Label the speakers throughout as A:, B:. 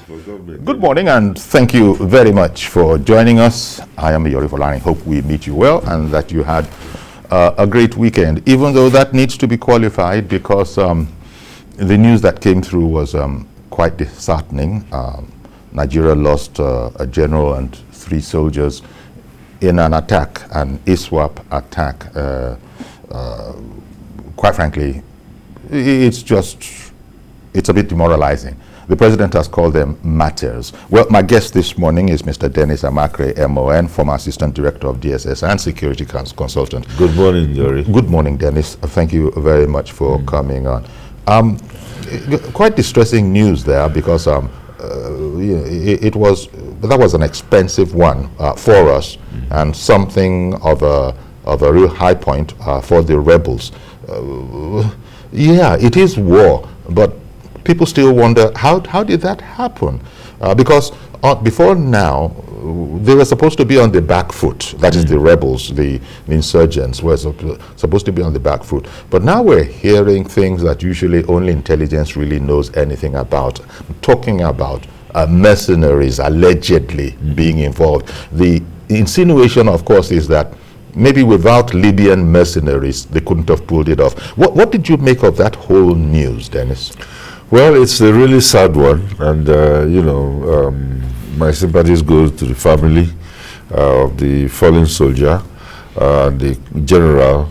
A: Good morning, and thank you very much for joining us. I am Yori Volani. Hope we meet you well and that you had a great weekend, even though that needs to be qualified because the news that came through was quite disheartening. Nigeria lost a general and 3 soldiers in an attack, an ISWAP attack. Quite frankly, it's a bit demoralizing. The president has called them martyrs. Well, my guest this morning is Mr. Dennis Amachree, MON, former assistant director of DSS and security consultant.
B: Good morning, Jerry.
A: Good morning, Dennis. Thank you very much for coming on. Quite distressing news there because that was an expensive one for us and something of a real high point for the rebels. Yeah, it is war, but people still wonder, how did that happen? Because before now, they were supposed to be on the back foot. That is the rebels, the insurgents were supposed to be on the back foot. But now we're hearing things that usually only intelligence really knows anything about. Talking about mercenaries allegedly being involved. The insinuation, of course, is that maybe without Libyan mercenaries, they couldn't have pulled it off. What did you make of that whole news, Dennis?
B: Well, it's a really sad one, and my sympathies go to the family of the fallen soldier and the general.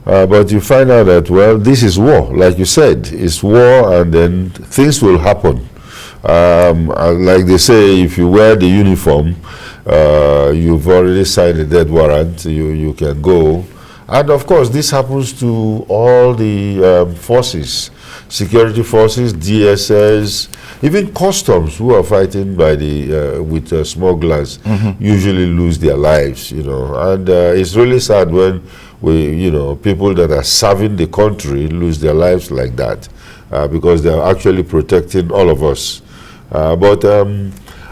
B: But you find out that, well, this is war. Like you said, it's war, and then things will happen. Like they say, if you wear the uniform, you've already signed a death warrant, you can go. And of course, this happens to all the forces. Security forces, DSS, even customs who are fighting by with smugglers usually lose their lives, and it's really sad when people that are serving the country lose their lives like that because they are actually protecting all of us. But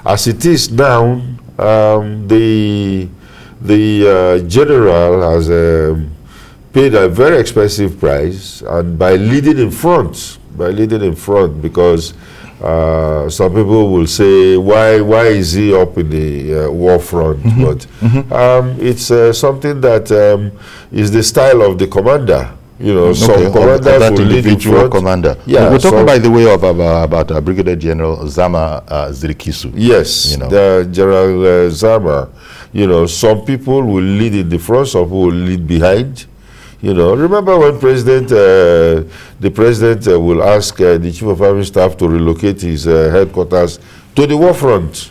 B: as it is now, the general has paid a very expensive price, and by leading in front, because some people will say, why is he up in the war front? But it's something that is the style of the commander. Some commanders
A: that
B: will lead in front.
A: Commander.
B: Yeah,
A: we're talking, by the way, about brigadier-general Zama Zirikisu.
B: Yes, the General Zama. Some people will lead in the front, some people will lead behind. Remember when the president will ask the chief of army staff to relocate his headquarters to the war front,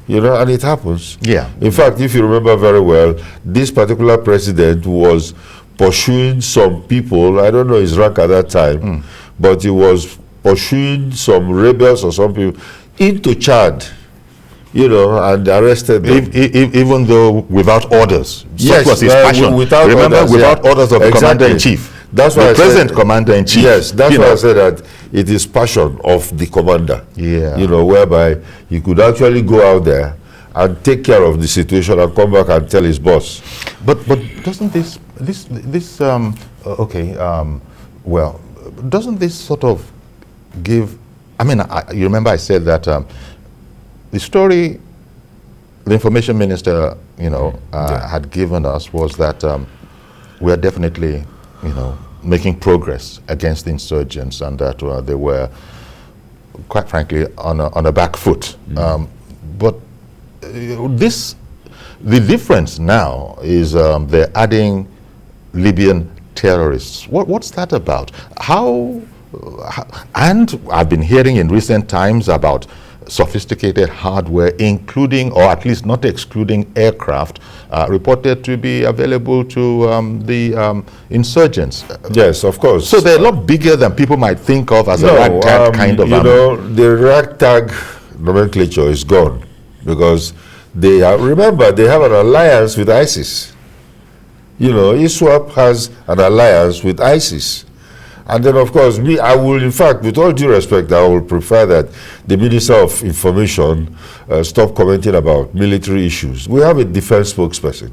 B: and it happens.
A: Yeah.
B: In fact, if you remember very well, this particular president was pursuing some people, I don't know his rank at that time, but he was pursuing some rebels or some people into Chad. And arrested them.
A: Even though without orders.
B: Yes,
A: was his passion.
B: Without
A: orders of the commander-in-chief.
B: That's why
A: the present commander-in-chief.
B: Yes, that's why I said that it is passion of the commander.
A: Yeah.
B: Whereby he could actually go out there and take care of the situation and come back and tell his boss.
A: But doesn't doesn't this sort of give? I mean, you remember I said that. The story the information minister, had given us was that we are definitely, making progress against the insurgents, and that they were, quite frankly, on a back foot. But the difference now is they're adding Libyan terrorists. What's that about? And I've been hearing in recent times about sophisticated hardware, including, or at least not excluding, aircraft, reported to be available to the insurgents.
B: Yes, of course.
A: So they're a lot bigger than people might think of as a ragtag kind of...
B: the ragtag nomenclature is gone, because they have, remember, they have an alliance with ISIS. ISWAP has an alliance with ISIS. And then, of course, I will, in fact, with all due respect, I will prefer that the Minister of Information stop commenting about military issues. We have a defense spokesperson,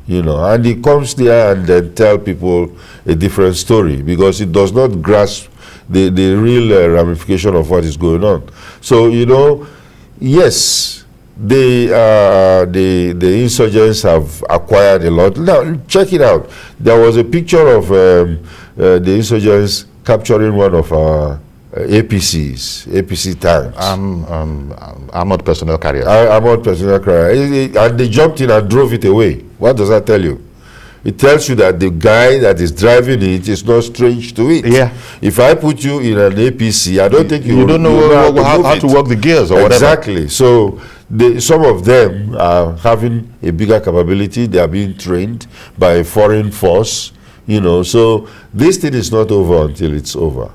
B: and he comes there and then tell people a different story, because it does not grasp the real ramification of what is going on. So, Yes, the insurgents have acquired a lot. Now, check it out. There was a picture of the insurgents capturing one of our APC tanks.
A: Armored personnel carrier.
B: Armored personnel carrier. And they jumped in and drove it away. What does that tell you? It tells you that the guy that is driving it is not strange to it.
A: Yeah.
B: If I put you in an APC, I don't think
A: you don't know how to work the gears or whatever.
B: Exactly. So some of them are having a bigger capability. They are being trained by a foreign force. So this thing is not over until it's over.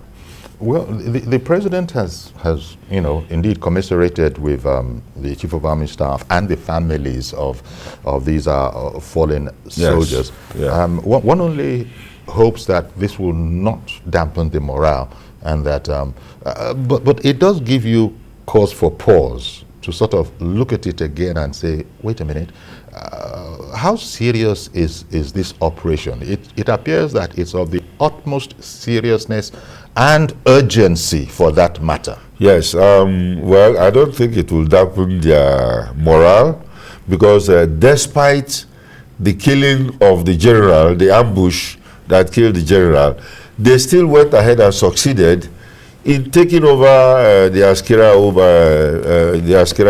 A: Well, the president has indeed commiserated with the chief of army staff and the families of these fallen soldiers.
B: Yeah.
A: One only hopes that this will not dampen the morale, and that, but it does give you cause for pause to sort of look at it again and say, wait a minute, how serious is this operation? It appears that it's of the utmost seriousness and urgency, for that matter.
B: Yes, well, I don't think it will dampen their morale, because despite the killing of the general, the ambush that killed the general, they still went ahead and succeeded in taking over the Askira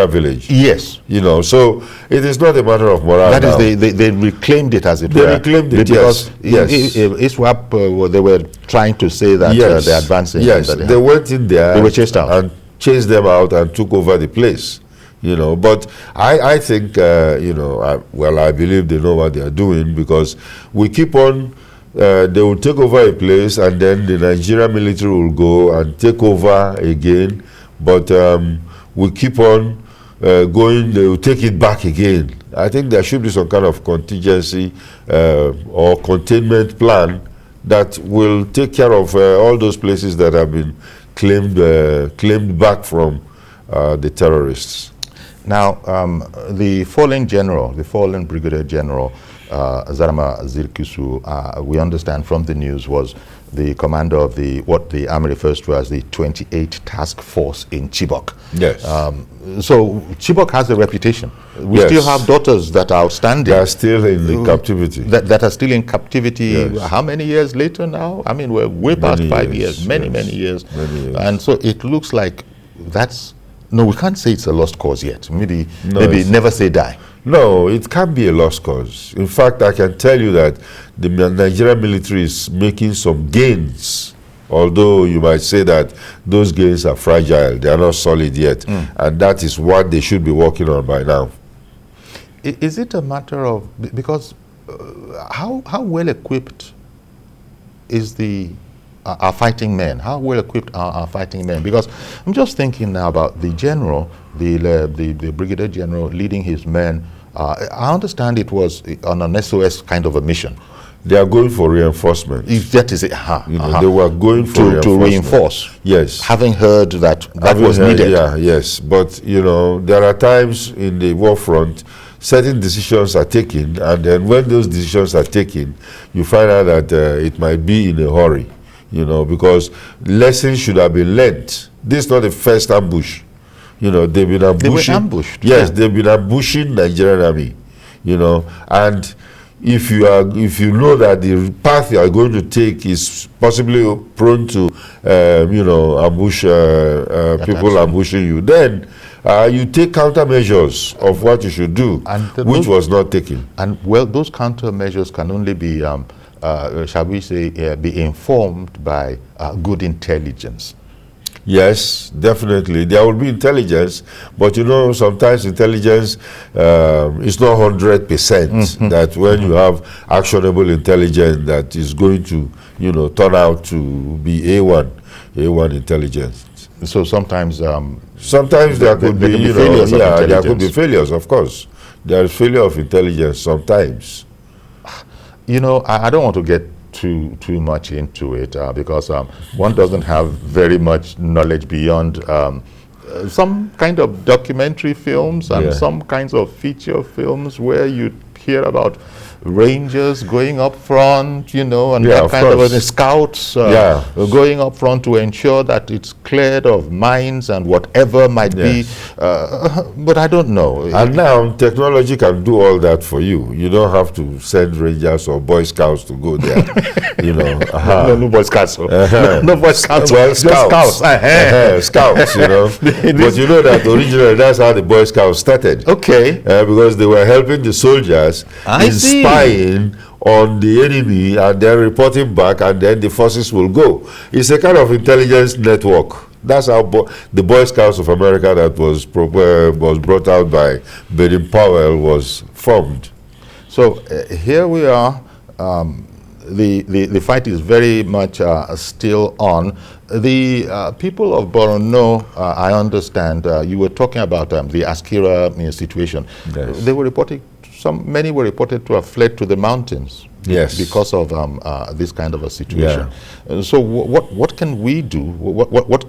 B: village.
A: Yes.
B: So it is not a matter of morale.
A: That is, they reclaimed it, as it were.
B: They reclaimed it,
A: because
B: yes.
A: ISWAP, they were trying to say that they're advancing.
B: Yes, they went in there.
A: They were chased out.
B: And chased them out and took over the place. But I think, I believe they know what they are doing, because we keep on. They will take over a place, and then the Nigerian military will go and take over again. But we keep on going, they will take it back again. I think there should be some kind of contingency or containment plan that will take care of all those places that have been claimed back from the terrorists.
A: Now, the fallen general, the fallen brigadier general, Zarama Zirkisu, we understand from the news, was the commander of what the army refers to as the 28th Task Force in Chibok.
B: Yes.
A: So Chibok has a reputation. We
B: Yes.
A: still have daughters that are outstanding.
B: They are still in the captivity.
A: That are still in captivity.
B: Yes.
A: How many years later now? I mean, we're way past 5 years, many years. And so it looks like we can't say it's a lost cause yet. Maybe never say die.
B: No, it can't be a lost cause. In fact, I can tell you that the Nigerian military is making some gains, although you might say that those gains are fragile, they are not solid yet, and that is what they should be working on by now.
A: Is it a matter of, because how well equipped is our fighting men? How well equipped are our fighting men? Because I'm just thinking now about the general, the brigadier general leading his men. I understand it was on an SOS kind of a mission.
B: They are going for reinforcement.
A: If that is it,
B: they were going for
A: to reinforce.
B: Yes.
A: Having heard that was needed.
B: Yeah, yes. But, there are times in the war front, certain decisions are taken, and then when those decisions are taken, you find out that it might be in a hurry, because lessons should have been learned. This is not the first ambush. They've been ambushing.
A: They were ambushed.
B: Yes, they've been ambushing Nigerian Army, and if you know that the path you are going to take is possibly prone to, ambush, people ambushing you, then you take countermeasures of what you should do, which was not taken. And
A: those countermeasures can only be, shall we say, be informed by good intelligence.
B: Yes, definitely. There will be intelligence, but sometimes intelligence is not 100%. That when you have actionable intelligence that is going to, turn out to be A1 intelligence.
A: So sometimes
B: there could be failures. There could be failures, of course. There is failure of intelligence sometimes.
A: I don't want to get too much into it because one doesn't have very much knowledge beyond some kind of documentary films and some kinds of feature films where you hear about rangers going up front, and
B: Yeah,
A: that kind of scouts going up front to ensure that it's cleared of mines and whatever might be. But I don't know.
B: And now technology can do all that for you. You don't have to send rangers or Boy Scouts to go there.
A: No Boy Scouts. No Boy Scouts.
B: Well,
A: Scouts.
B: Scouts, But you know that originally that's how the Boy Scouts started.
A: Okay.
B: Because they were helping the soldiers in spying on the enemy and then reporting back, and then the forces will go. It's a kind of intelligence network. That's how the Boy Scouts of America that was brought out by Baden Powell was formed.
A: So here we are. The fight is very much still on. The people of Boruno, I understand, you were talking about the Askira situation.
B: Yes.
A: They were reporting, many were reported to have fled to the mountains.
B: Yes.
A: Because of this kind of a situation. So what can we do? What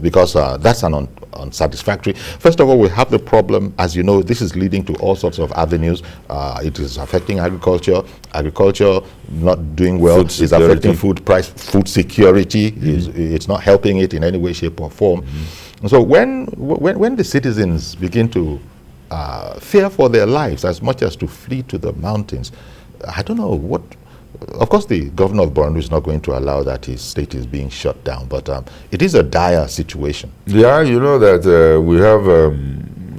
A: because that's an unsatisfactory. First of all, we have the problem, as you know, this is leading to all sorts of avenues. It is affecting agriculture. Agriculture not doing well is affecting food security. It's not helping it in any way, shape, or form. So when the citizens begin to fear for their lives as much as to flee to the mountains, I don't know what. Of course, the governor of Boruno is not going to allow that his state is being shut down, but it is a dire situation.
B: Yeah, you know that we have,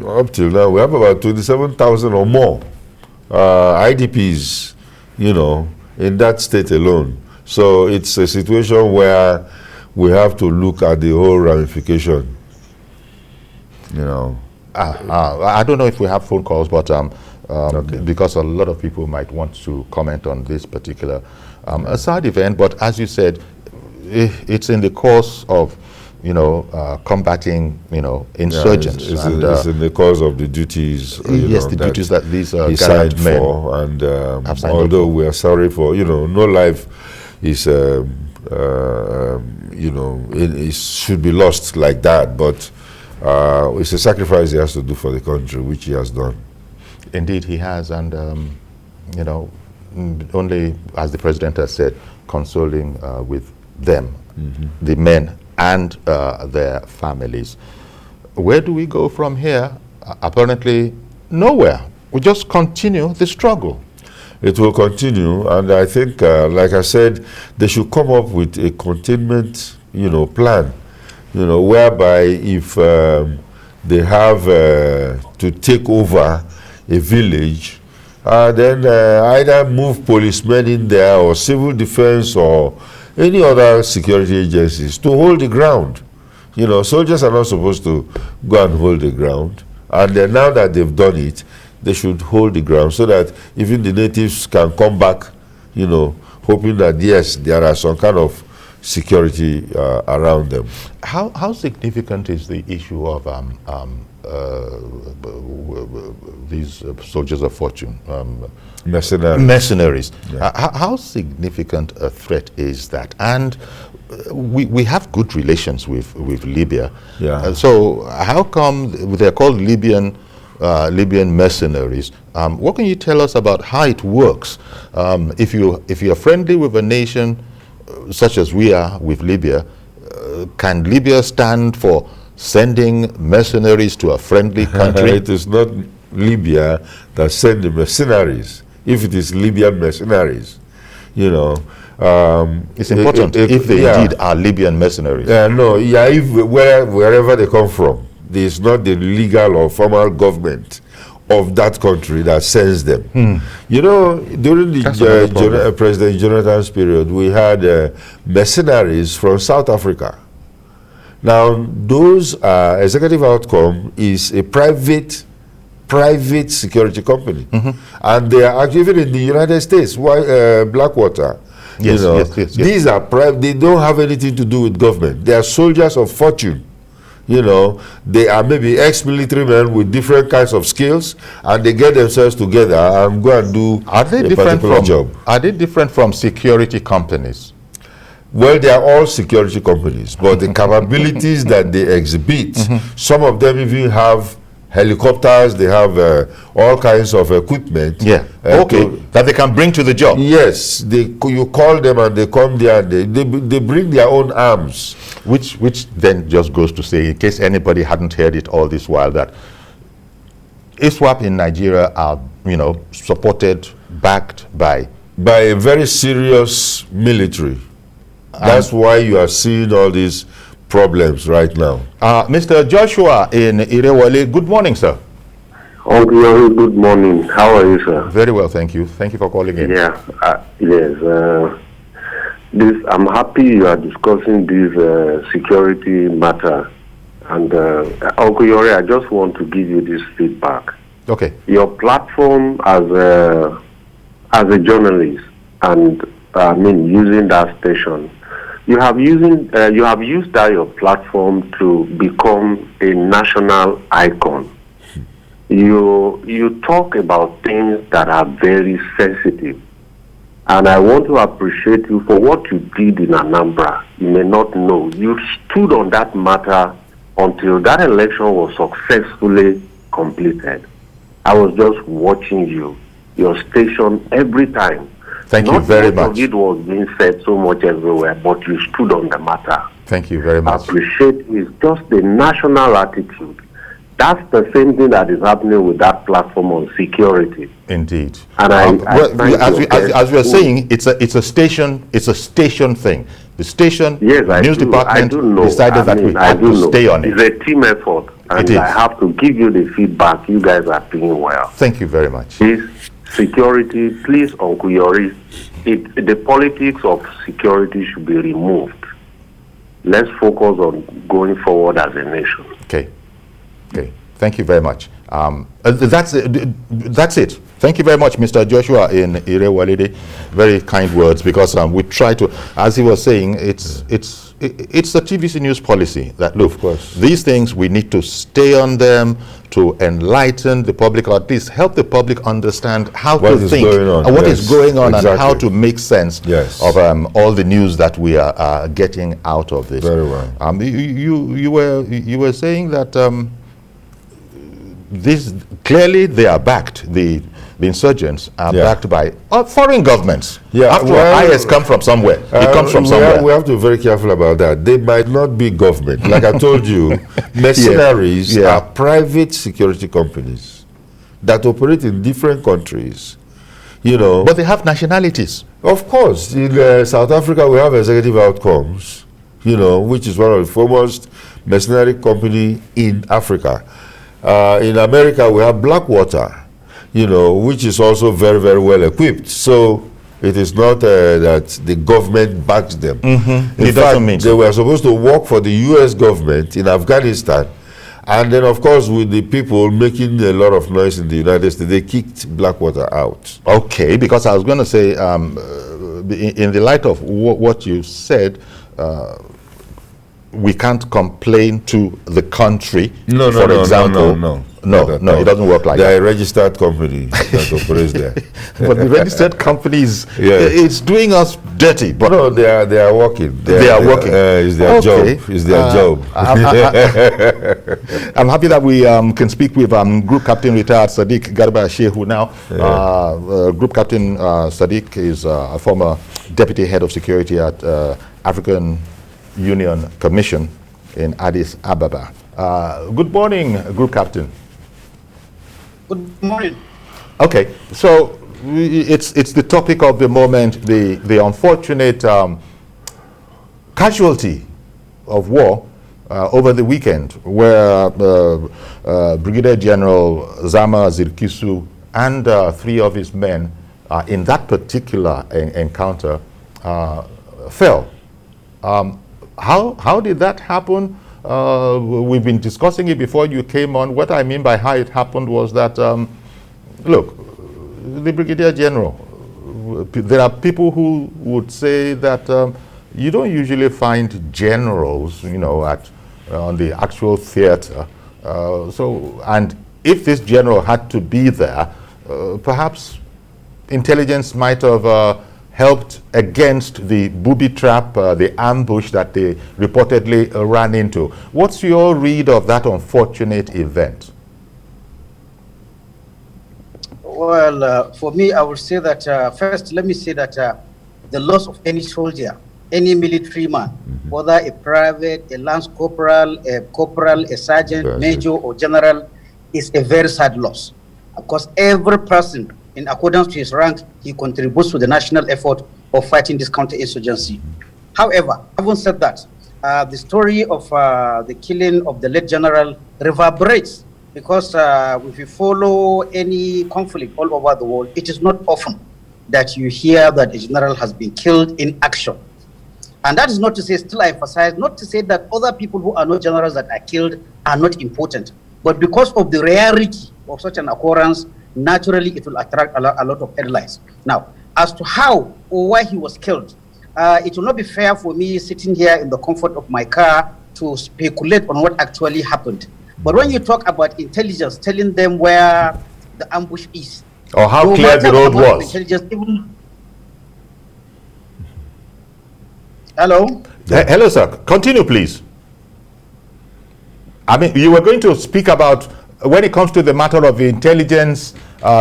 B: up till now, we have about 27,000 or more IDPs, in that state alone. So it's a situation where we have to look at the whole ramification,
A: I don't know if we have phone calls, but because a lot of people might want to comment on this particular side event. But as you said, it's in the course of, combating, insurgents.
B: It's in the course of the duties.
A: The duties that these
B: he
A: gallant
B: signed
A: men
B: for, and although we are sorry for, no life is, it should be lost like that. But it's a sacrifice he has to do for the country, which he has done.
A: Indeed, he has, and only, as the president has said, consoling with them, the men and their families. Where do we go from here? Apparently, nowhere. We just continue the struggle.
B: It will continue, and I think, like I said, they should come up with a containment, plan, whereby if they have to take over a village, then either move policemen in there or civil defense or any other security agencies to hold the ground. Soldiers are not supposed to go and hold the ground. And then now that they've done it, they should hold the ground so that even the natives can come back, hoping that, yes, there are some kind of security around them.
A: How significant is the issue of these soldiers of fortune, mercenaries? How significant a threat is that? And we have good relations with Libya. So how come they're called Libyan mercenaries? What can you tell us about how it works? If you're friendly with a nation such as we are with Libya, can Libya stand for sending mercenaries to a friendly country?
B: It is not Libya that send the mercenaries. If it is Libyan mercenaries,
A: it's important if they indeed are Libyan mercenaries.
B: Wherever they come from, there is not the legal or formal government of that country that sends them. During the President Jonathan's period, we had mercenaries from South Africa. Now, those executive outcome is a private security company, and they are actually even in the United States. Blackwater,
A: yes.
B: These are private. They don't have anything to do with government. They are soldiers of fortune. They are maybe ex-military men with different kinds of skills, and they get themselves together and go and do a particular job.
A: Are they different from security companies?
B: Well, they are all security companies, but the capabilities that they exhibit, some of them even have helicopters, they have all kinds of equipment.
A: Yeah. Okay. That they can bring to the job.
B: Yes. You call them and they come there and they bring their own arms.
A: Which then just goes to say, in case anybody hadn't heard it all this while, that ISWAP in Nigeria are, supported, backed by
B: a very serious military. That's why you are seeing all these problems right now.
A: Mr. Joshua in Irewole, good morning, sir.
C: Uncle, good morning. How are you, sir?
A: Very well, thank you. Thank you for calling in.
C: Yeah, yes. I'm happy you are discussing this security matter. And Uncle Yori, I just want to give you this feedback.
A: Okay.
C: Your platform as a journalist, and using that station, you have used that your platform to become a national icon. You talk about things that are very sensitive, and I want to appreciate you for what you did in Anambra. You may not know, you stood on that matter until that election was successfully completed. I was just watching your station every time.
A: Thank you very much.
C: It was being said so much everywhere, but you stood on the matter.
A: Thank you very much.
C: I appreciate it. It's just the national attitude. That's the same thing that is happening with that platform on security.
A: Indeed.
C: And
A: as we are saying, it's a station thing. The station,
C: yes,
A: news department decided that we have to stay on it.
C: It's a team effort, and I have to give you the feedback. You guys are doing well.
A: Thank you very much.
C: This security, please, Uncle Yori, the politics of security should be removed. Let's focus on going forward as a nation.
A: Okay. Thank you very much. That's it. Thank you very much, Mr. Joshua in Irewole. Very kind words, because we try to, as he was saying, it's the TVC News policy that, look,
B: of course,
A: these things, we need to stay on them to enlighten the public, or at least help the public understand how to think, what is going on,
B: exactly,
A: and how to make sense of all the news that we are getting out of this.
B: Very well.
A: You were saying that this clearly they are backed. The insurgents are backed by foreign governments. After all, IS come from somewhere. It comes from somewhere.
B: We have to be very careful about that. They might not be government. Like I told you, mercenaries are private security companies that operate in different countries.
A: But they have nationalities.
B: Of course. In South Africa, we have Executive Outcomes, which is one of the foremost mercenary company in Africa. In America, we have Blackwater, which is also very, very well equipped. So it is not that the government backs them. In fact, they were supposed to work for the U.S. government in Afghanistan. And then, of course, with the people making a lot of noise in the United States, they kicked Blackwater out.
A: Okay, because I was going to say, in the light of what you said, we can't complain to the country, for example. No, it doesn't work like that.
B: They're a registered company that operates there.
A: But the registered companies, it's doing us dirty. But
B: no, they are working.
A: They are working.
B: It's their job. It's their job.
A: I'm happy that we can speak with Group Captain retired Sadiq Garba Shehu now. Group Captain Sadiq is a former Deputy Head of Security at African Union Commission in Addis Ababa. Good morning, Group Captain.
D: Good morning.
A: Okay, so it's the topic of the moment, the unfortunate casualty of war over the weekend, where Brigadier-General Zama Zirkisu and 3 of his men in that particular encounter fell. How did that happen? We've been discussing it before you came on. What I mean by how it happened was that, look, the Brigadier General, there are people who would say that you don't usually find generals, on the actual theater. And if this general had to be there, perhaps intelligence might have helped against the booby trap, the ambush that they reportedly ran into. What's your read of that unfortunate event?
D: Well, for me, I would say that first, let me say that the loss of any soldier, any military man, whether a private, a lance corporal, a sergeant, major, or general, is a very sad loss. Because every person, in accordance to his rank, he contributes to the national effort of fighting this counter-insurgency. However, having said that, the story of the killing of the late general reverberates, because if you follow any conflict all over the world, it is not often that you hear that a general has been killed in action. And that is not to say, still I emphasize, not to say that other people who are not generals that are killed are not important, but because of the rarity of such an occurrence, naturally it will attract a lot of headlines. Now, as to how or why he was killed, it will not be fair for me sitting here in the comfort of my car to speculate on what actually happened. But when you talk about intelligence telling them where the ambush is,
A: or how clear the road was.
D: Hello?
A: Hello, sir. Continue, please. I mean, you were going to speak about when it comes to the matter of intelligence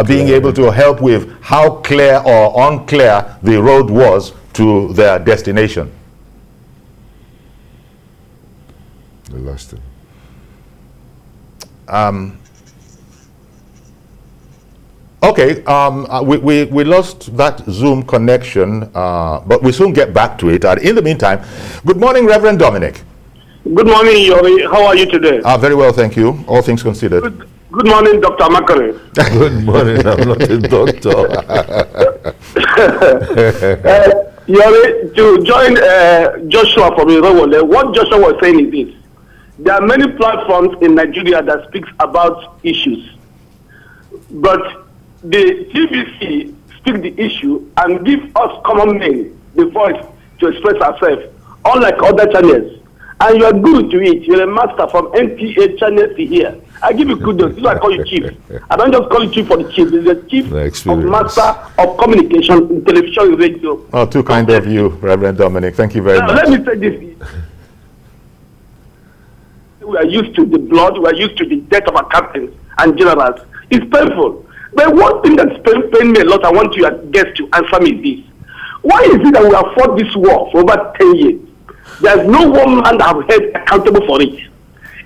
A: being able to help with how clear or unclear the road was to their destination.
B: The last thing.
A: Okay, we lost that Zoom connection, but we soon get back to it. And in the meantime, good morning, Reverend Dominic.
E: Good morning, Yori. How are you today?
A: Very well, thank you. All things considered.
E: Good morning, Dr. Amachree.
B: Good morning, I'm not a doctor.
E: Yori, to join Joshua from Irowole, what Joshua was saying is this. There are many platforms in Nigeria that speaks about issues. But the TVC speak the issue and give us common men the voice to express ourselves, unlike other channels. And you are good to it. You're a master from NTA channels to here. I give you kudos. This is why I call you chief. I don't just call you chief for the chief. It's the chief of master of communication in television and radio.
A: Oh, too kind of you, Reverend Dominic. Thank you very much.
E: Let me say this. We are used to the blood. We are used to the death of our captains and generals. It's painful. But one thing that's pained me a lot, I want you guests to answer me this. Why is it that we have fought this war for over 10 years? There's no one man that have held accountable for it.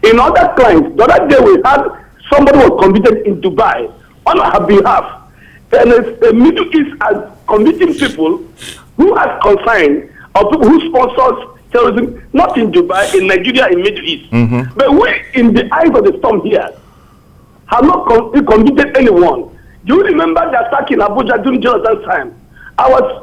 E: In other clients, the other day we had somebody was convicted in Dubai on our behalf. And the Middle East are convicting people who are concerned or people who sponsors terrorism, not in Dubai, in Nigeria, in Middle East. But we, in the eyes of the storm here, have not convicted anyone. Do you remember the attack in Abuja during Jonathan's time? Our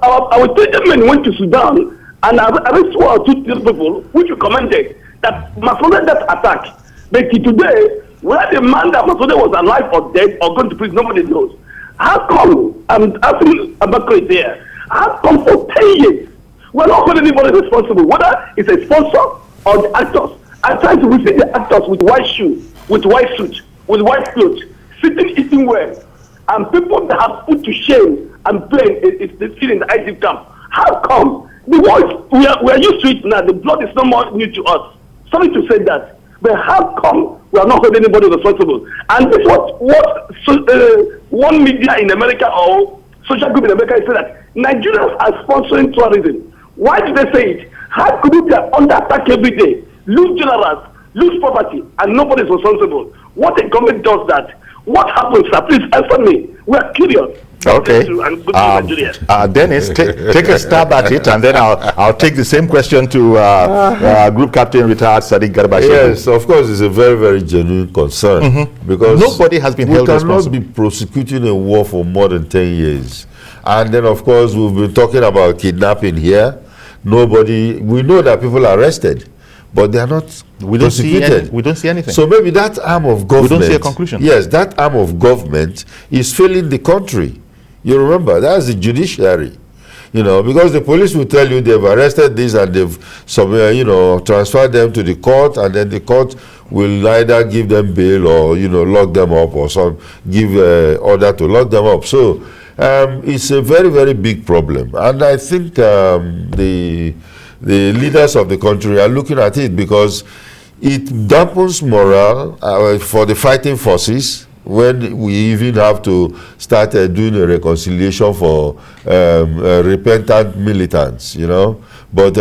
E: 3 men went to Sudan and arrested 1 or 2 people, which we commended, that Masode that attack. But today, whether the man that Masode was alive or dead or going to prison, nobody knows. How come, I'm asking Amachree there, how come for 10 years, we're not holding anybody responsible, whether it's a sponsor or the actors. At times we see the actors with white shoes, with white suit, with white clothes, sitting, eating well, and people that have put to shame and pain is still in the ISIS camp. How come? The world, we are used to it now. The blood is no more new to us. Sorry to say that. But how come we are not holding anybody responsible? And this is what one media in America or social group in America is saying, that Nigerians are sponsoring tourism. Why do they say it? How could we be under attack every day, lose generals, lose property, and nobody is responsible? What a government does that? What happens, sir? Please answer me. We are curious.
A: Okay. Dennis, take a stab at it, and then I'll take the same question to Group Captain Retired Sadiq Garba.
B: Yes, of course, it's a very, very genuine concern because
A: nobody has been held responsible.
B: We cannot be prosecuting a war for more than 10 years. And then, of course, we've been talking about kidnapping here. We know that people are arrested, but they are not prosecuted.
A: We don't see anything.
B: So maybe that arm of government,
A: we don't see a conclusion.
B: Yes, that arm of government is failing the country. You remember, that's the judiciary. You know, because the police will tell you they've arrested this and they've transferred them to the court, and then the court will either give them bail or, lock them up, or give order to lock them up. So it's a very, very big problem. And I think the leaders of the country are looking at it because it dampens morale for the fighting forces, when we even have to start doing a reconciliation for repentant militants, you know. But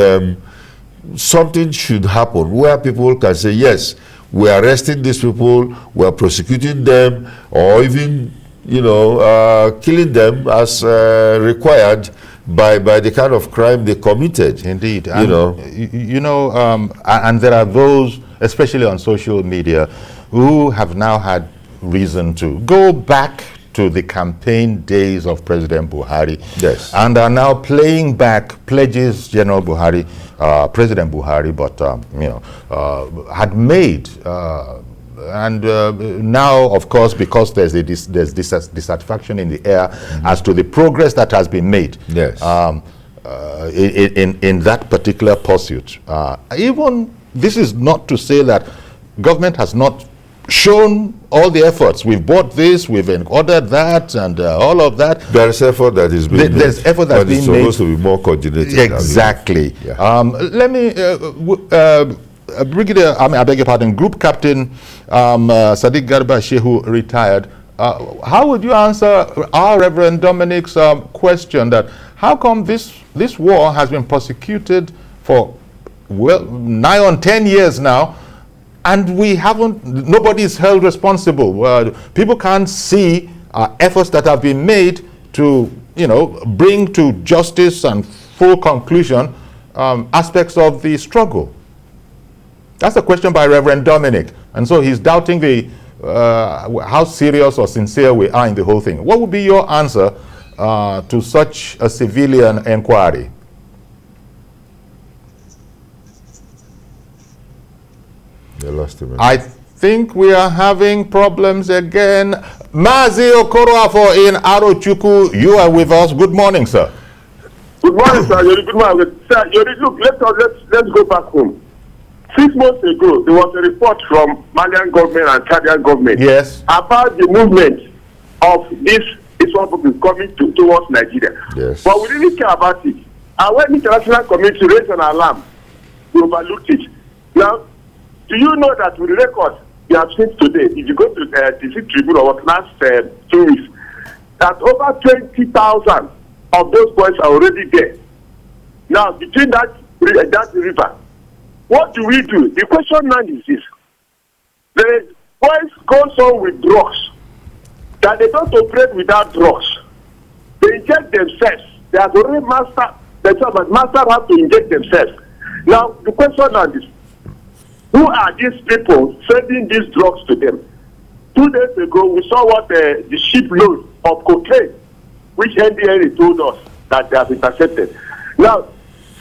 B: something should happen where people can say, yes, we are arresting these people, we are prosecuting them, or even, you know, killing them as required by the kind of crime they committed.
A: Indeed.
B: You
A: and,
B: know.
A: And there are those, especially on social media, who have now had reason to go back to the campaign days of President Buhari,
B: yes,
A: and are now playing back pledges General Buhari, President Buhari, but had made, and now, of course, because there's dissatisfaction in the air as to the progress that has been made.
B: Yes.
A: In that particular pursuit. Even this is not to say that government has not shown all the efforts. We've bought this, we've ordered that, and all of that.
B: There's effort that is being made.
A: There's effort that's being made.
B: It's supposed to be more coordinated.
A: Exactly.
B: Yeah.
A: Let me, Brigadier, I beg your pardon, Group Captain Sadiq Garba Shehu retired. How would you answer our Reverend Dominic's question that how come this war has been prosecuted for, well, nigh on 10 years now, and we haven't, nobody is held responsible? People can't see efforts that have been made to, you know, bring to justice and full conclusion aspects of the struggle. That's a question by Reverend Dominic. And so he's doubting the how serious or sincere we are in the whole thing. What would be your answer to such a civilian inquiry? I think we are having problems again. Marzio Korowa in Arochukwu, you are with us. Good morning, sir.
E: Good morning, sir. Good morning. Sir, look, let's go back home. 6 months ago, there was a report from Malian government and Chadian government,
A: yes,
E: about the movement of this ISWAP coming towards Nigeria.
B: Yes.
E: But we didn't care about it. And when the international community raised an alarm, we overlooked it. Now, do you know that with the record we have seen today, if you go to the district tribunal of last 2 weeks, that over 20,000 of those boys are already there. Now, between that river, what do we do? The question now is this. The boys goes on with drugs, that they don't operate without drugs. They inject themselves. They have already mastered themselves, but master have to inject themselves. Now, the question now is, who are these people sending these drugs to them? 2 days ago, we saw what the shipload of cocaine, which NDA told us that they have intercepted. Now,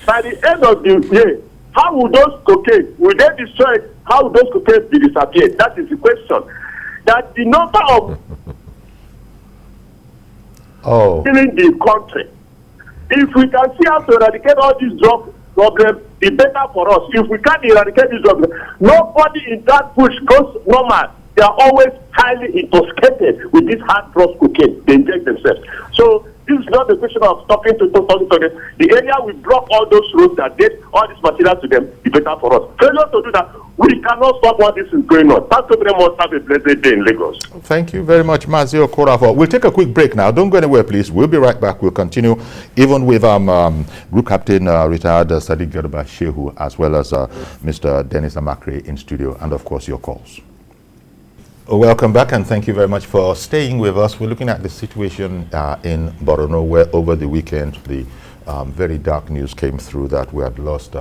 E: by the end of the year, how will those cocaine, will they destroy it? How will those cocaine be disappeared? That is the question. That the number of killing the country, if we can see how to eradicate all these drug problems, the better for us. If we can't eradicate this problem, nobody in that bush goes normal. They are always highly intoxicated with this hard drugs cocaine. They inject themselves. So this is not a question of stopping to them. The area we block all those roads that get all this material to them, the better for us. Failure to do that, we cannot stop what this is going on. Thank you very much. Have a blessed day in Lagos.
A: Thank you very much, Marzio Korowa. We'll take a quick break now. Don't go anywhere, please. We'll be right back. We'll continue even with Group Captain retired Sadiq Garba Shehu, as well as Mr. Dennis Amachree in studio, and of course your calls. Welcome back, and thank you very much for staying with us. We're looking at the situation in Boruno, where over the weekend the very dark news came through that we had lost,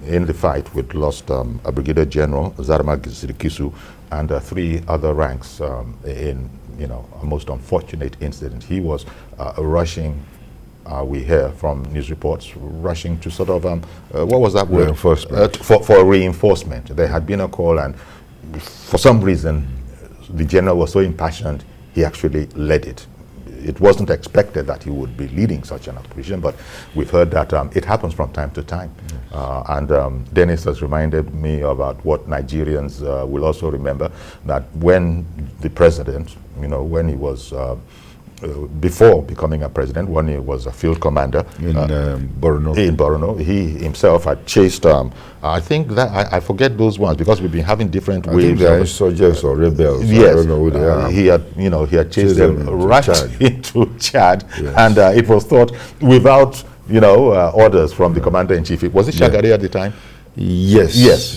A: in the fight, we'd lost a brigadier-general, Zarma Zirikisu, and 3 other ranks in, you know, a most unfortunate incident. He was rushing, we hear from news reports, rushing to sort of, what was that word?
B: Reinforcement.
A: For reinforcement. There had been a call, and for some reason, the general was so impassioned, he actually led it. It wasn't expected that he would be leading such an operation, but we've heard that it happens from time to time. Yes. And Dennis has reminded me about what Nigerians will also remember, that when the president, you know, when he was before becoming a president, when he was a field commander
B: in Boruno.
A: In Boruno, he himself had chased. I think that I forget those ones because we've been having different waves.
B: I think they're insurgents or rebels.
A: Yes,
B: I don't know who they are.
A: He had chased them right into Chad,
B: yes.
A: and it was thought without orders from the commander-in-chief. Was it Shagari at the time?
B: Yes.
A: Yes.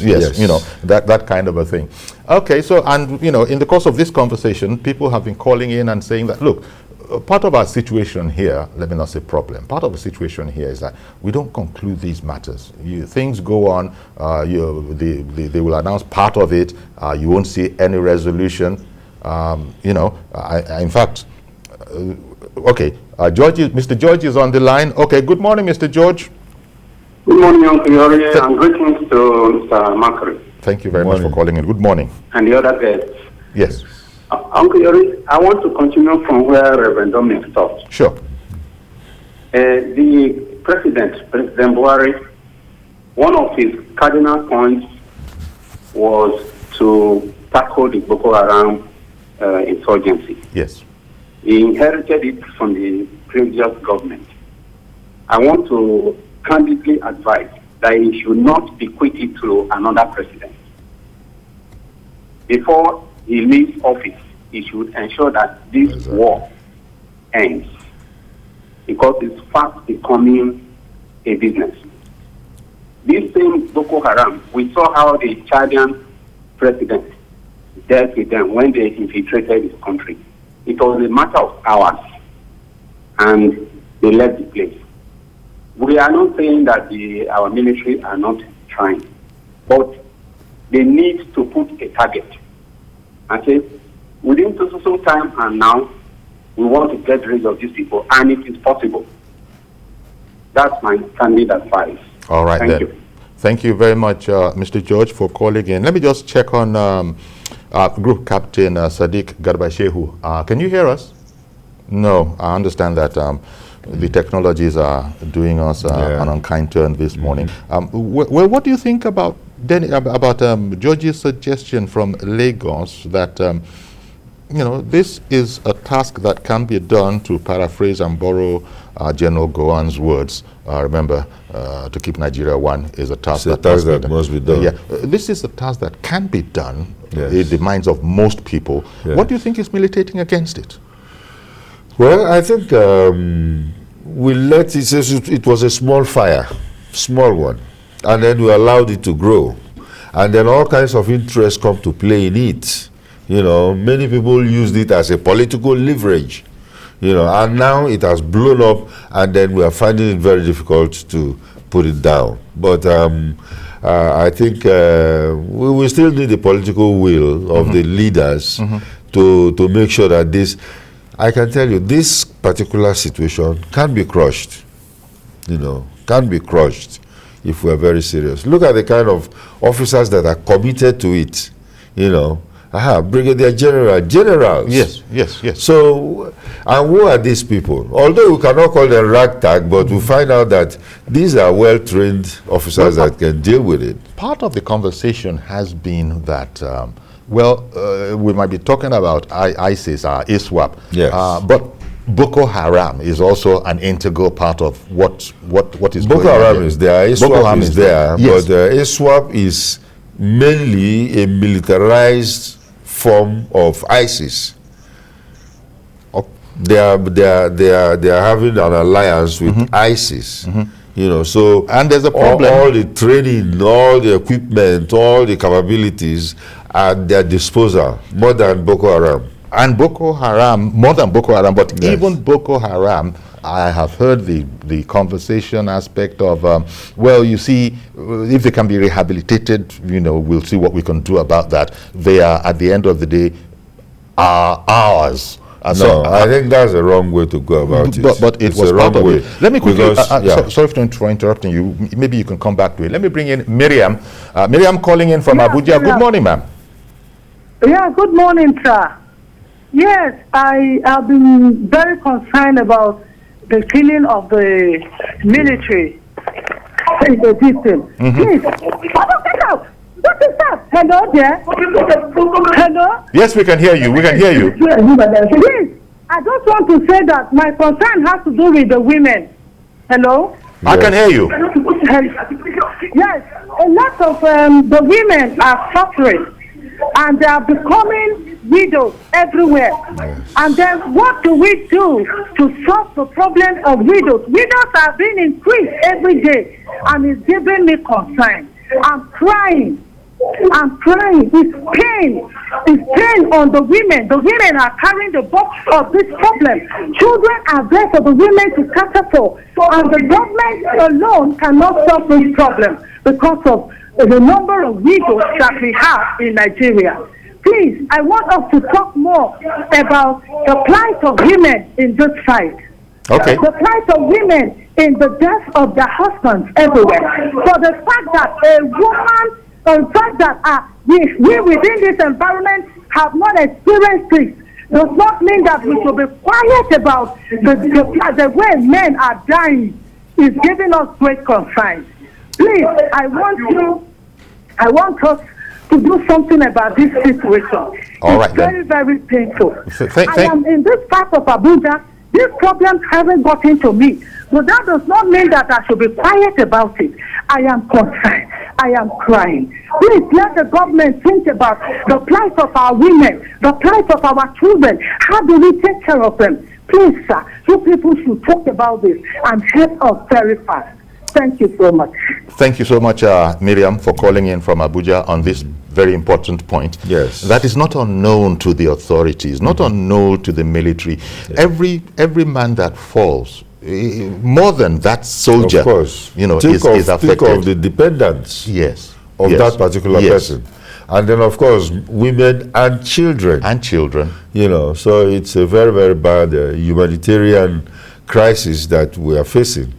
A: That kind of a thing. Okay, so and in the course of this conversation, people have been calling in and saying that, look, part of our situation here, let me not say problem, part of the situation here is that we don't conclude these matters. Things go on, they will announce part of it, you won't see any resolution. In fact, okay, Mr. George is on the line. Okay, good morning, Mr. George.
F: Good morning, Uncle Yori, and greetings to Mr. Amachree.
A: Thank you very much for calling in. Good morning.
F: And the other guests.
A: Yes.
F: Uncle Yori, I want to continue from where Reverend Dominic stopped.
A: Sure.
F: The President Buhari, one of his cardinal points was to tackle the Boko Haram insurgency.
A: Yes.
F: He inherited it from the previous government. I want to candidly advise that he should not bequeath it to another president. Before he leaves office, he should ensure that this war ends, because it's fast becoming a business. This same Boko Haram, we saw how the Chadian president dealt with them when they infiltrated his country. It was a matter of hours, and they left the place. We are not saying that our military are not trying, but they need to put a target and say, within so time and now, we want to get rid of these people, and it is possible. That's my candid advice.
A: All right,
F: Thank you.
A: Thank you very much, Mr. George, for calling in. Let me just check on Group Captain Sadiq Garbashehu. Can you hear us? No, I understand that the technologies are doing us an unkind turn this morning. Well, what do you think about George's suggestion from Lagos that this is a task that can be done, to paraphrase and borrow General Gowon's words. Remember, to keep Nigeria one is a task that
B: must be done.
A: This is a task that can be done
B: Yes.
A: in the minds of most people.
B: Yeah.
A: What do you think is militating against it?
B: Well, I think it was a small fire, small one, and then we allowed it to grow, and then all kinds of interests come to play in it. Many people used it as a political leverage, and now it has blown up, and then we are finding it very difficult to put it down. But I think we will still need the political will of the leaders to make sure that this, I can tell you, this particular situation can be crushed, can be crushed if we are very serious. Look at the kind of officers that are committed to it, brigadier-general, generals.
A: Yes.
B: So, and who are these people? Although we cannot call them ragtag, but we find out that these are well-trained officers that can deal with it.
A: Part of the conversation has been that, we might be talking about ISIS, ISWAP,
B: yes.
A: But Boko Haram is also an integral part of what is
B: Boko
A: going on.
B: Haram is there, ISWAP is there, yes. But ISWAP is mainly a militarized form of ISIS. They are having an alliance with ISIS. So
A: and there's a problem.
B: All the training, all the equipment, all the capabilities are at their disposal, more than Boko Haram.
A: And Boko Haram, more than Boko Haram, but
B: yes.
A: Even Boko Haram, I have heard the conversation aspect of, you see, if they can be rehabilitated, we'll see what we can do about that. They are, at the end of the day, are ours.
B: I think that's the wrong way to go about it.
A: But it was part of it. Let me quickly, sorry for interrupting you. Maybe you can come back to it. Let me bring in Miriam. Miriam calling in from Abuja. Good morning, ma'am.
G: Yeah, good morning, sir. Yes, I have been very concerned about the killing of the military in the distance. Please, get out. What is that? Hello there? Hello?
A: Yes, we can hear you. We can hear you.
G: Please, I just want to say that my concern has to do with the women. Hello?
A: I can hear you.
G: Yes, a lot of the women are suffering and they are becoming widows everywhere. Yes. And then what do we do to solve the problem of widows? Widows are being increased every day and it's giving me concern. I'm crying. It's pain. It's pain on the women. The women are carrying the box of this problem. Children are there for the women to cater for. And the government alone cannot solve this problem because of the number of widows that we have in Nigeria. Please, I want us to talk more about the plight of women in this fight.
A: Okay.
G: The plight of women in the death of their husbands everywhere. For the fact that a woman, the fact that we within this environment have not experienced this does not mean that we should be quiet about the way men are dying. Is giving us great concern. Please, I want us to do something about this situation.
A: All right,
G: it's very, very painful. I am in this part of Abuja. These problems haven't gotten to me. But that does not mean that I should be quiet about it. I am concerned. I am crying. Please let the government think about the plight of our women, the plight of our children. How do we take care of them? Please, sir, you people should talk about this and help us very fast. Thank you so much.
A: Thank you so much, Miriam, for calling in from Abuja on this very important point.
B: Yes.
A: That is not unknown to the authorities, not unknown to the military. Yes. Every man that falls, more than that soldier,
B: of course,
A: is affected.
B: Think of the dependents.
A: Yes.
B: Of that particular person. And then, of course, women and children. So it's a very, very bad humanitarian crisis that we are facing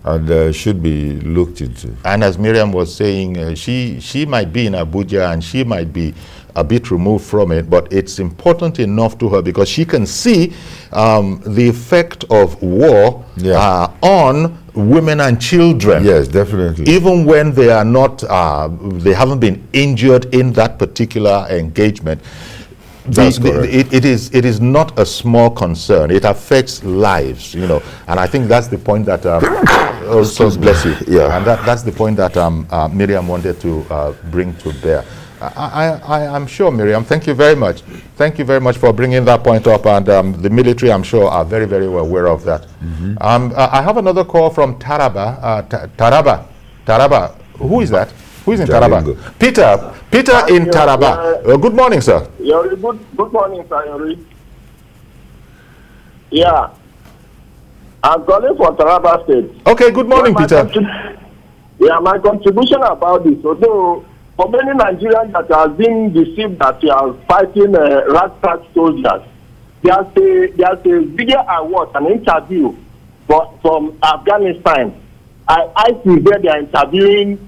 B: and should be looked into. And
A: as Miriam was saying, she might be in Abuja and she might be a bit removed from it, but it's important enough to her because she can see the effect of war on women and children.
B: Yes, definitely.
A: Even when they are not, they haven't been injured in that particular engagement. It is not a small concern. It affects lives, and I think that's the point that also bless you. Yeah, and that's the point that Miriam wanted to bring to bear. I'm sure, Miriam, thank you very much. Thank you very much for bringing that point up, and the military, I'm sure, are very, very well aware of that. Mm-hmm. I have another call from Taraba. Taraba. Who is that? Who is in Taraba? Peter in Taraba. Good morning, sir.
H: Good morning, sir. Yori. Yeah. I'm calling for Taraba State.
A: Okay, good morning, Peter.
H: My contribution about this, although for many Nigerians that have been deceived that they are fighting rat-pack soldiers, there's a video award, an interview from Afghanistan. I see where they are interviewing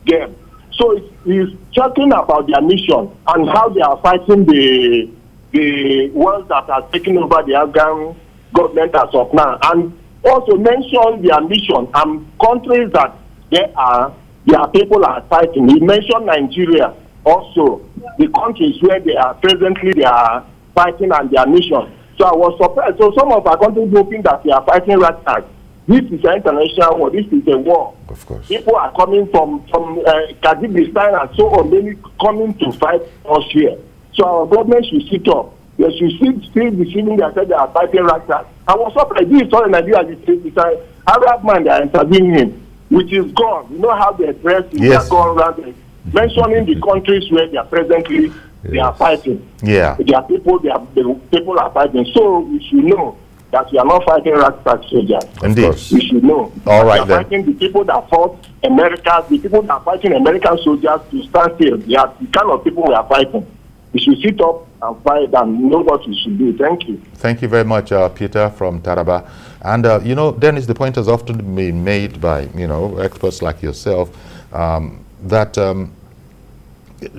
H: them. So it's talking about their mission and how they are fighting the ones that are taking over the Afghan government as of now, and also mention their mission and countries that their people are fighting. He mentioned Nigeria also, the countries where they are fighting and their mission. So I was surprised. So some of our countries hoping that they are fighting rat pack. This is an international war. This is a war.
B: Of course.
H: People are coming from Kazakhstan and so on, many coming to fight us here. So our government should sit up. They should still deceiving themselves they are fighting rat pack. I was surprised. This is all in Nigeria. This Arab man, they are interviewing him, which is gone. You know how they dress,
A: yes.
H: They are gone around mentioning the countries where they are presently they are fighting.
A: Yeah.
H: The people are fighting. So we should know that we are not fighting rat-pack soldiers.
A: Indeed.
H: We should know.
A: All right,
H: we are fighting the people that fought America, the people that are fighting American soldiers to stand still. They are the kind of people we are fighting. We should sit up and fight and know what we should do. Thank you.
A: Thank you very much, Peter from Taraba. And, Dennis, the point has often been made by, experts like yourself that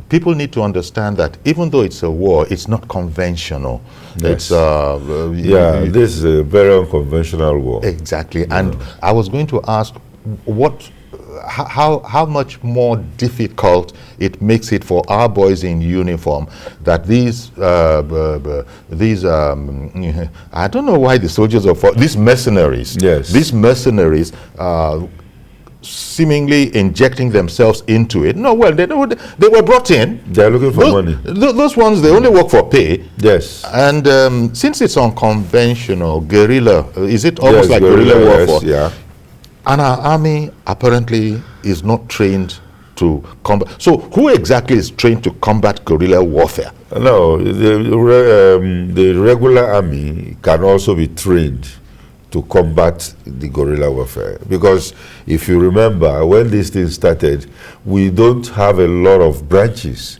A: people need to understand that even though it's a war, it's not conventional.
B: Yes.
A: It's
B: this is a very unconventional war.
A: Exactly. And I was going to ask, what how much more difficult it makes it for our boys in uniform that these I don't know why the soldiers are these mercenaries.
B: Yes.
A: These mercenaries seemingly injecting themselves into it. No, well, they were brought in.
B: They're looking for money.
A: Those ones, they only work for pay.
B: Yes.
A: And since it's unconventional, guerrilla, is it almost like guerrilla warfare?
B: Yes, yeah.
A: And our army apparently is not trained to combat. So who exactly is trained to combat guerrilla warfare?
B: No, the regular army can also be trained to combat the guerrilla warfare. Because if you remember, when this thing started, we don't have a lot of branches,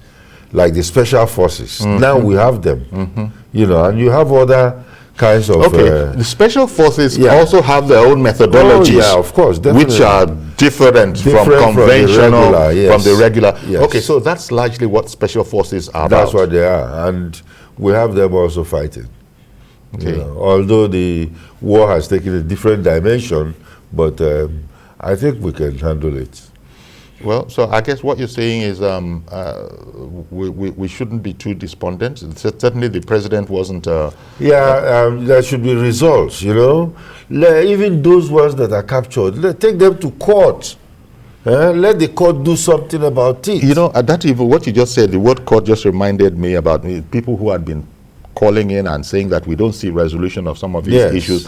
B: like the special forces. Now we have them, you know, and you have other kinds of...
A: Okay, the special forces also have their own methodologies.
B: Oh, yeah, of course, definitely.
A: Which are different from conventional, from the regular.
B: Yes.
A: Okay, so that's largely what special forces are
B: That's
A: about.
B: what they are, and we have them also fighting.
A: Okay.
B: You know, although the war has taken a different dimension, but I think we can handle it.
A: Well, so I guess what you're saying is we shouldn't be too despondent. Certainly the president wasn't...
B: there should be results, you know. Even those ones that are captured, take them to court. Let the court do something about it.
A: You know, that even what you just said, the word court just reminded me about people who had been calling in and saying that we don't see resolution of some of these issues.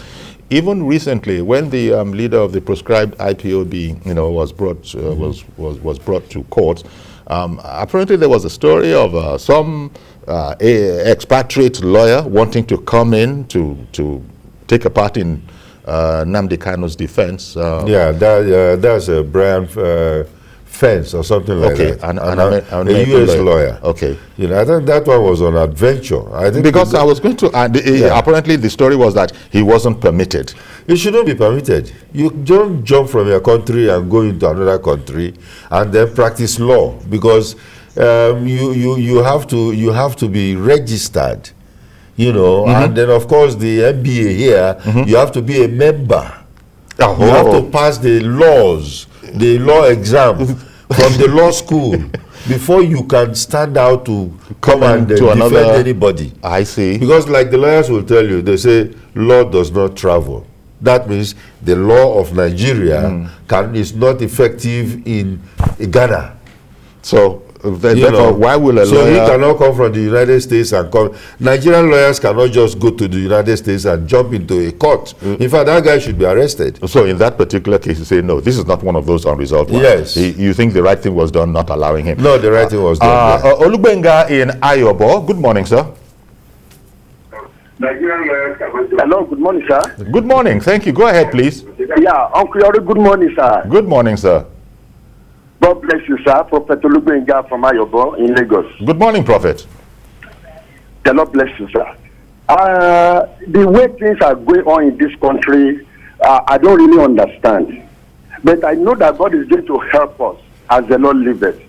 A: Even recently, when the leader of the proscribed IPOB, you know, was brought was brought to court, apparently there was a story of some expatriate lawyer wanting to come in to take a part in Nnamdi Kanu's defense.
B: That's a Brian Fence or something like that.
A: A
B: U.S. lawyer.
A: Okay.
B: You know, I think that one was on adventure. I think
A: because I was going to, apparently the story was that he wasn't permitted.
B: It shouldn't be permitted. You don't jump from your country and go into another country and then practice law, because you have to be registered, you know, and then of course the MBA here, you have to be a member. You have to pass the law exam from the law school before you can stand out to come and defend anybody.
A: I see.
B: Because like the lawyers will tell you, they say law does not travel. That means the law of Nigeria is not effective in Ghana.
A: So therefore, why will a lawyer...
B: So he cannot come from the United States and come... Nigerian lawyers cannot just go to the United States and jump into a court. In fact, that guy should be arrested.
A: So in that particular case, you say, no, this is not one of those unresolved ones.
B: Yes.
A: You think the right thing was done, not allowing him?
B: No, the right thing was done.
A: Olubenga in Ayobo. Good morning, sir.
H: Hello, good morning, sir.
A: Good morning. Thank you. Go ahead, please.
H: Yeah, Uncle Yori, good morning, sir.
A: Good morning, sir.
H: God bless you, sir. Prophet Olubenga from Ayobo in Lagos.
A: Good morning, Prophet.
H: The Lord bless you, sir. The way things are going on in this country, I don't really understand. But I know that God is going to help us as the Lord liveth.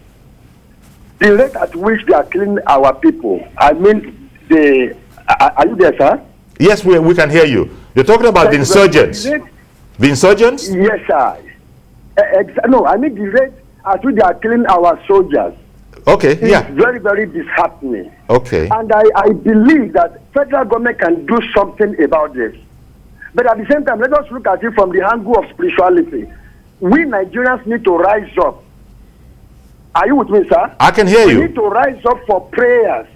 H: The rate at which they are killing our people, I mean, are you there, sir?
A: Yes, we can hear you. You're talking about the insurgents. The insurgents?
H: Yes, sir. No, I mean the rate at which they are killing our soldiers.
A: Okay,
H: it's very, very disheartening.
A: Okay.
H: And I believe that federal government can do something about this. But at the same time, let us look at it from the angle of spirituality. We Nigerians need to rise up. Are you with me, sir?
A: I can hear you.
H: We need to rise up for prayers.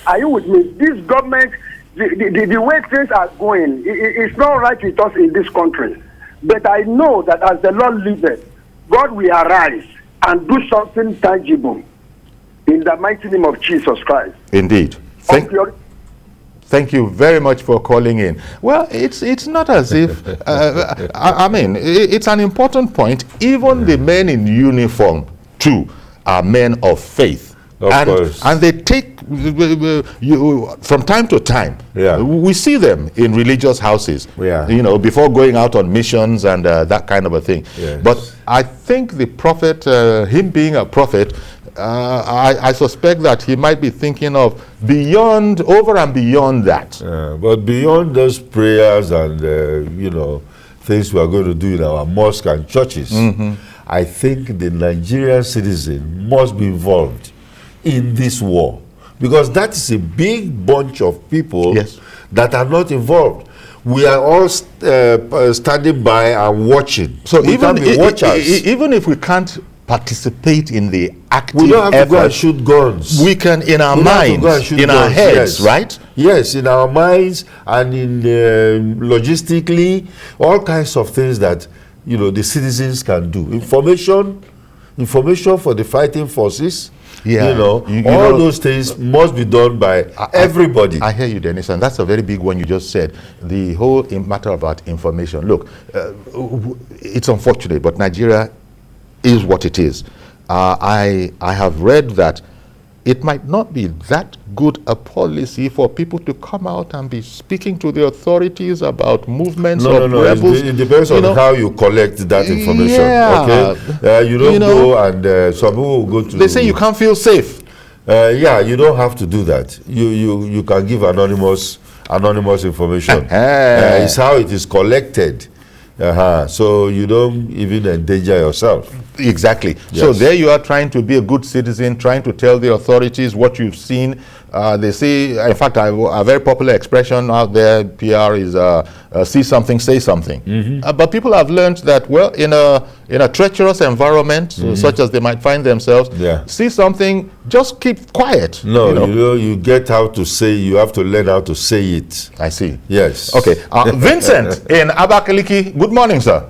H: Are you with me? This government, the way things are going, it's not right with us in this country. But I know that as the Lord liveth, God will arise and do something tangible in the mighty name of Jesus Christ.
A: Indeed. Thank you very much for calling in. Well, it's not as if, I mean, it's an important point. Even the men in uniform, too, are men of faith.
B: Of course.
A: And they take, from time to time, we see them in religious houses, you know, before going out on missions and that kind of a thing.
B: Yes.
A: But I think the prophet, him being a prophet, I suspect that he might be thinking of over and beyond that.
B: But beyond those prayers and, you know, things we are going to do in our mosque and churches, I think the Nigerian citizen must be involved in this war, because that is a big bunch of people that are not involved. We are all standing by and watching.
A: So
B: we
A: even
B: even
A: if we can't participate in the active
B: we don't have
A: effort,
B: to go and shoot guns.
A: we can, in our minds, in our heads, right?
B: Yes, in our minds, and in logistically, all kinds of things that the citizens can do. Information for the fighting forces. All those things must be done by everybody.
A: I hear you, Dennis, and that's a very big one you just said. The whole matter about information. Look, it's unfortunate, but Nigeria is what it is. I have read that it might not be that good a policy for people to come out and be speaking to the authorities about movements of rebels.
B: It depends on how you collect that information. Okay, you don't go and some people will go to.
A: They say you can't feel safe.
B: You don't have to do that. You can give anonymous information. It's how it is collected. So you don't even endanger yourself.
A: Exactly. Yes. So there you are, trying to be a good citizen, trying to tell the authorities what you've seen. They say, in fact, a very popular expression out there, PR, is see something, say something. But people have learned that, well, in a treacherous environment, such as they might find themselves, see something, just keep quiet.
B: No, you get how to say, you have to learn how to say it.
A: I see.
B: Yes.
A: Okay. Vincent in Abakaliki, good morning, sir.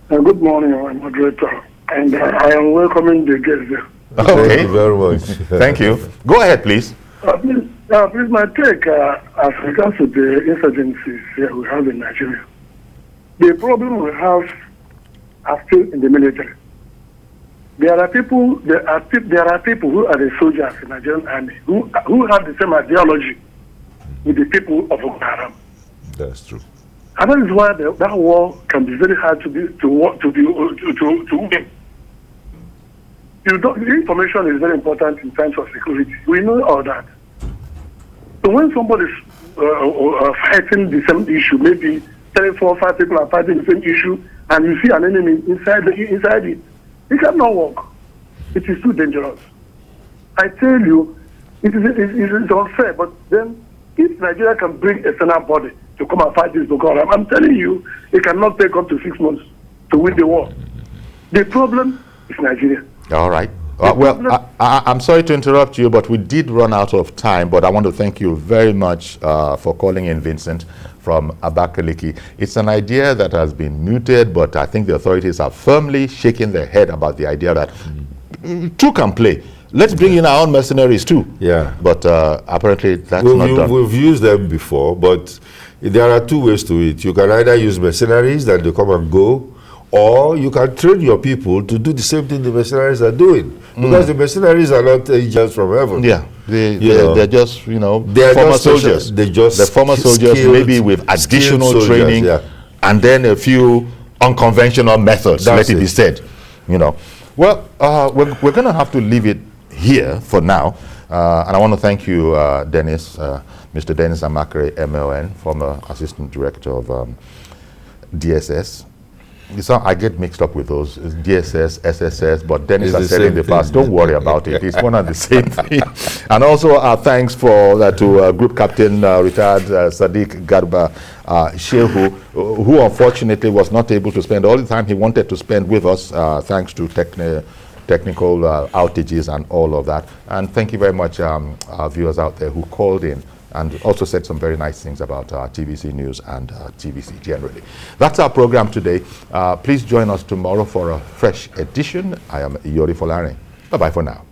I: Good morning, moderator, and I am welcoming the guests there.
A: Okay.
B: Thank you very much.
A: Thank you. Go ahead, please.
I: Please, my take as regards to the insurgencies we have in Nigeria. The problem we have are still in the military. There are people who are the soldiers in the Nigerian Army who have the same ideology with the people of Boko Haram.
B: That's true.
I: And that is why that war can be very hard to win. The information is very important in terms of security. We know all that. So when somebody is fighting the same issue, maybe 3, 4, 5 people are fighting the same issue, and you see an enemy inside it, it cannot work. It is too dangerous. I tell you, it is unfair. But then, if Nigeria can bring a external body to come and fight this Boko Haram, I'm telling you, it cannot take up to 6 months to win the war. The problem is Nigeria.
A: All right. I'm sorry to interrupt you, but we did run out of time. But I want to thank you very much for calling in, Vincent, from Abakaliki. It's an idea that has been mooted, but I think the authorities are firmly shaking their head about the idea that two can play. Let's bring in our own mercenaries too.
B: Yeah.
A: But apparently that's not done.
B: We've used them before, but there are two ways to it. You can either use mercenaries that they come and go, or you can train your people to do the same thing the mercenaries are doing. Because the mercenaries are not angels from heaven.
A: Yeah, they're just, former soldiers.
B: They're
A: former soldiers, maybe with additional training, and then a few unconventional methods, let it be said. Well, we're going to have to leave it here for now. And I want to thank you, Dennis, Mr. Dennis Amachree, MLN, former Assistant Director of DSS. I get mixed up with those, DSS, SSS, but Dennis has said in the past, don't worry about it. It's one and the same thing. And also our thanks to Group Captain retired Sadiq Garba Shehu, who unfortunately was not able to spend all the time he wanted to spend with us, thanks to technical outages and all of that. And thank you very much, our viewers out there who called in and also said some very nice things about TVC News and TVC generally. That's our program today. Please join us tomorrow for a fresh edition. I am Yori Folare. Bye-bye for now.